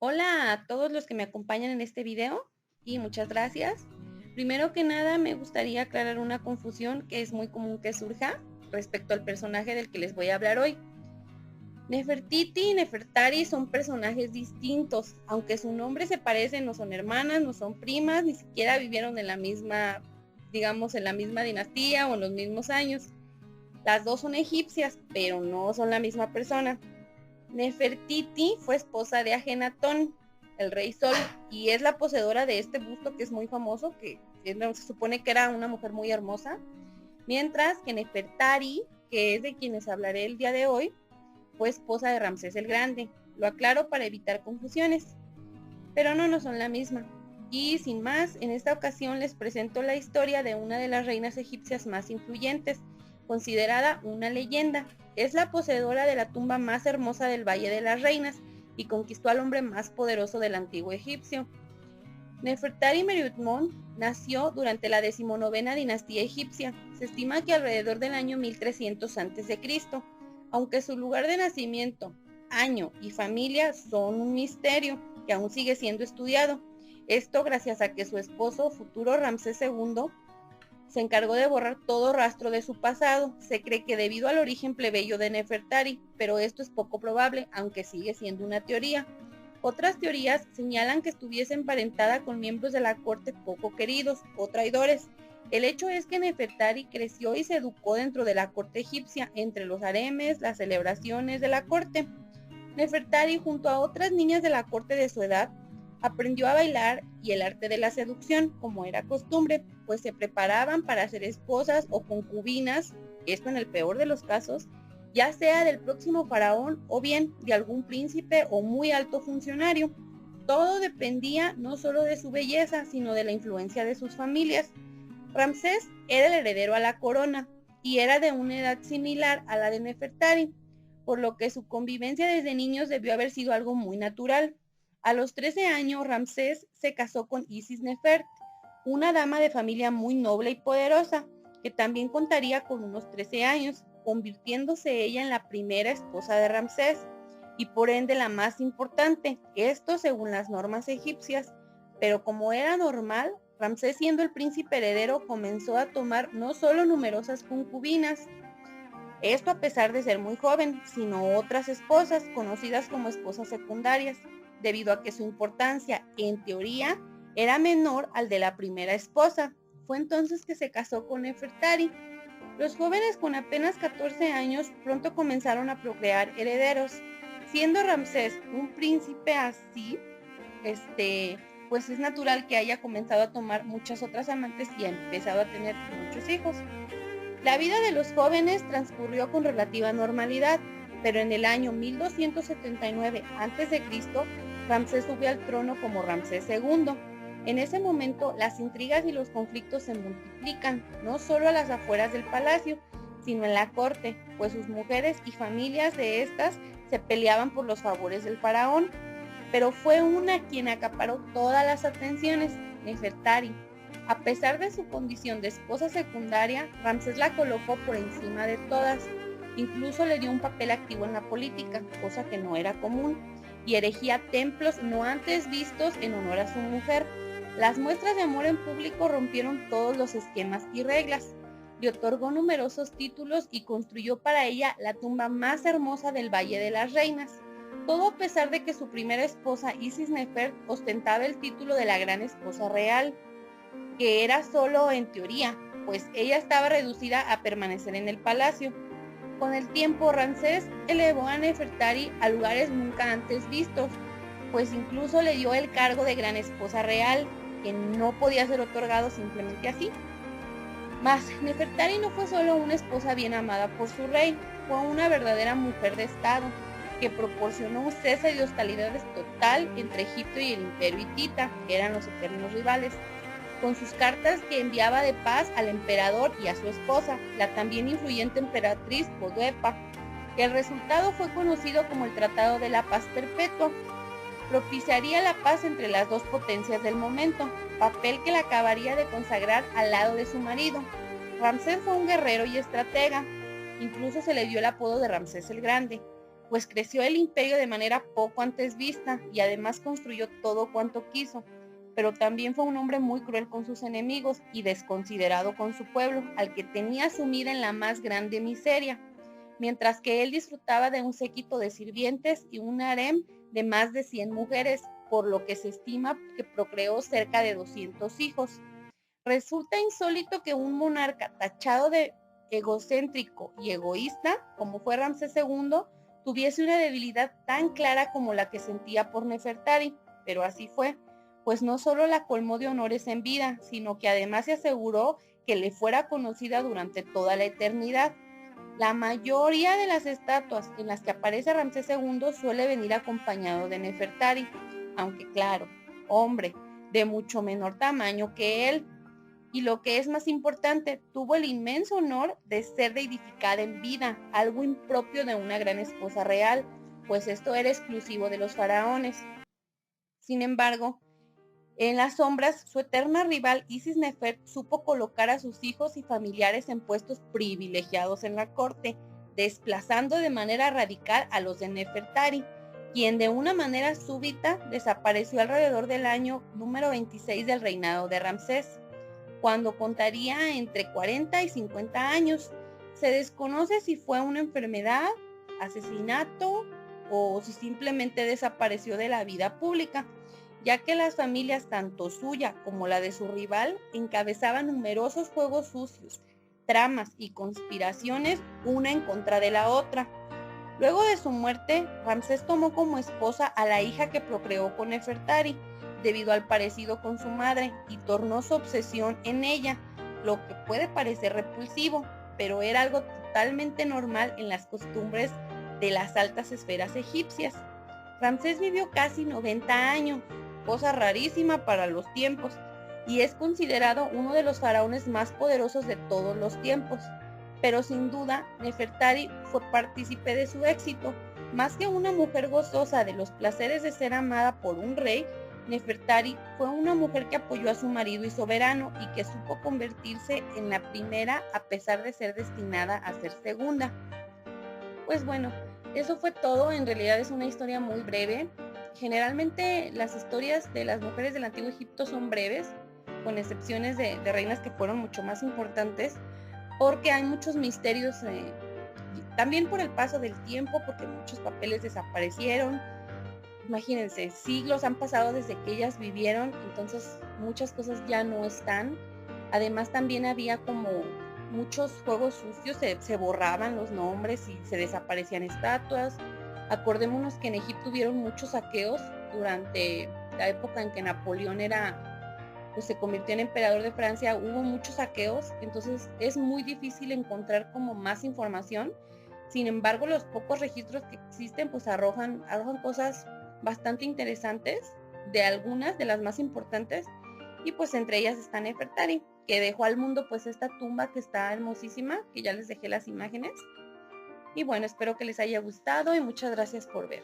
Hola a todos los que me acompañan en este video y muchas gracias. Primero que nada me gustaría aclarar una confusión que es muy común que surja respecto al personaje del que les voy a hablar hoy. Nefertiti y Nefertari son personajes distintos, aunque su nombre se parece, no son hermanas, no son primas, ni siquiera vivieron en la misma, digamos, en la misma dinastía o en los mismos años. Las dos son egipcias, pero no son la misma persona. Nefertiti fue esposa de Ajenatón, el rey Sol, y es la poseedora de este busto que es muy famoso, se supone que era una mujer muy hermosa, mientras que Nefertari, que es de quienes hablaré el día de hoy, fue esposa de Ramsés el Grande. Lo aclaro para evitar confusiones, pero no son la misma. Y sin más, en esta ocasión les presento la historia de una de las reinas egipcias más influyentes, considerada una leyenda. Es la poseedora de la tumba más hermosa del Valle de las Reinas y conquistó al hombre más poderoso del antiguo egipcio. Nefertari Meryutmon nació durante la 19ª dinastía egipcia. Se estima que alrededor del año 1300 a.C., aunque su lugar de nacimiento, año y familia son un misterio que aún sigue siendo estudiado. Esto gracias a que su esposo, futuro Ramsés II, se encargó de borrar todo rastro de su pasado. Se cree que debido al origen plebeyo de Nefertari, pero esto es poco probable, aunque sigue siendo una teoría. Otras teorías señalan que estuviese emparentada con miembros de la corte poco queridos o traidores. El hecho es que Nefertari creció y se educó dentro de la corte egipcia, entre los haremes, las celebraciones de la corte. Nefertari, junto a otras niñas de la corte de su edad, aprendió a bailar y el arte de la seducción, como era costumbre, pues se preparaban para ser esposas o concubinas, esto en el peor de los casos, ya sea del próximo faraón o bien de algún príncipe o muy alto funcionario. Todo dependía no solo de su belleza, sino de la influencia de sus familias. Ramsés era el heredero a la corona y era de una edad similar a la de Nefertari, por lo que su convivencia desde niños debió haber sido algo muy natural. A los 13 años, Ramsés se casó con Isis Nefert, una dama de familia muy noble y poderosa, que también contaría con unos 13 años, convirtiéndose ella en la primera esposa de Ramsés, y por ende la más importante, esto según las normas egipcias. Pero como era normal, Ramsés, siendo el príncipe heredero, comenzó a tomar no solo numerosas concubinas, esto a pesar de ser muy joven, sino otras esposas, conocidas como esposas secundarias, debido a que su importancia, en teoría, era menor al de la primera esposa. Fue entonces que se casó con Nefertari. Los jóvenes con apenas 14 años pronto comenzaron a procrear herederos. Siendo Ramsés un príncipe así, pues es natural que haya comenzado a tomar muchas otras amantes y ha empezado a tener muchos hijos. La vida de los jóvenes transcurrió con relativa normalidad, pero en el año 1279 a.C., Ramsés subió al trono como Ramsés II. En ese momento, las intrigas y los conflictos se multiplican, no solo a las afueras del palacio, sino en la corte, pues sus mujeres y familias de estas se peleaban por los favores del faraón. Pero fue una quien acaparó todas las atenciones, Nefertari. A pesar de su condición de esposa secundaria, Ramsés la colocó por encima de todas. Incluso le dio un papel activo en la política, cosa que no era común, y erigía templos no antes vistos en honor a su mujer. Las muestras de amor en público rompieron todos los esquemas y reglas. Le otorgó numerosos títulos y construyó para ella la tumba más hermosa del Valle de las Reinas. Todo a pesar de que su primera esposa, Isis Nefert, ostentaba el título de la gran esposa real, que era solo en teoría, pues ella estaba reducida a permanecer en el palacio. Con el tiempo, Ramsés elevó a Nefertari a lugares nunca antes vistos, pues incluso le dio el cargo de gran esposa real, que no podía ser otorgado simplemente así. Mas Nefertari no fue solo una esposa bien amada por su rey, fue una verdadera mujer de estado, que proporcionó un cese de hostilidades total entre Egipto y el imperio hitita, que eran los eternos rivales, con sus cartas que enviaba de paz al emperador y a su esposa, la también influyente emperatriz Bodepa. El resultado fue conocido como el Tratado de la Paz Perpetua. Propiciaría la paz entre las dos potencias del momento, papel que la acabaría de consagrar al lado de su marido. Ramsés fue un guerrero y estratega, incluso se le dio el apodo de Ramsés el Grande, pues creció el imperio de manera poco antes vista y además construyó todo cuanto quiso, pero también fue un hombre muy cruel con sus enemigos y desconsiderado con su pueblo, al que tenía sumida en la más grande miseria, mientras que él disfrutaba de un séquito de sirvientes y un harem de más de 100 mujeres, por lo que se estima que procreó cerca de 200 hijos. Resulta insólito que un monarca tachado de egocéntrico y egoísta, como fue Ramsés II, tuviese una debilidad tan clara como la que sentía por Nefertari, pero así fue, pues no solo la colmó de honores en vida, sino que además se aseguró que le fuera conocida durante toda la eternidad. La mayoría de las estatuas en las que aparece Ramsés II suele venir acompañado de Nefertari, aunque claro, hombre, de mucho menor tamaño que él. Y lo que es más importante, tuvo el inmenso honor de ser deidificada en vida, algo impropio de una gran esposa real, pues esto era exclusivo de los faraones. Sin embargo, en las sombras, su eterna rival Isis Nefert supo colocar a sus hijos y familiares en puestos privilegiados en la corte, desplazando de manera radical a los de Nefertari, quien de una manera súbita desapareció alrededor del año número 26 del reinado de Ramsés, cuando contaría entre 40 y 50 años. Se desconoce si fue una enfermedad, asesinato o si simplemente desapareció de la vida pública, ya que las familias, tanto suya como la de su rival, encabezaban numerosos juegos sucios, tramas y conspiraciones una en contra de la otra. Luego de su muerte, Ramsés tomó como esposa a la hija que procreó con Nefertari, debido al parecido con su madre, y tornó su obsesión en ella, lo que puede parecer repulsivo, pero era algo totalmente normal en las costumbres de las altas esferas egipcias. Ramsés vivió casi 90 años, cosa rarísima para los tiempos, y es considerado uno de los faraones más poderosos de todos los tiempos. Pero sin duda, Nefertari fue partícipe de su éxito. Más que una mujer gozosa de los placeres de ser amada por un rey, Nefertari fue una mujer que apoyó a su marido y soberano y que supo convertirse en la primera a pesar de ser destinada a ser segunda. Pues bueno, eso fue todo. En realidad es una historia muy breve. Generalmente las historias de las mujeres del Antiguo Egipto son breves, con excepciones de reinas que fueron mucho más importantes, porque hay muchos misterios, también por el paso del tiempo, porque muchos papeles desaparecieron. Imagínense, siglos han pasado desde que ellas vivieron, entonces muchas cosas ya no están. Además también había como muchos juegos sucios, se borraban los nombres y se desaparecían estatuas. Acordémonos que en Egipto hubieron muchos saqueos durante la época en que Napoleón pues se convirtió en emperador de Francia. Hubo muchos saqueos, entonces es muy difícil encontrar como más información. Sin embargo, los pocos registros que existen pues arrojan cosas bastante interesantes, de algunas de las más importantes, y pues entre ellas está Nefertari, que dejó al mundo pues esta tumba que está hermosísima, que ya les dejé las imágenes. Y bueno, espero que les haya gustado y muchas gracias por ver.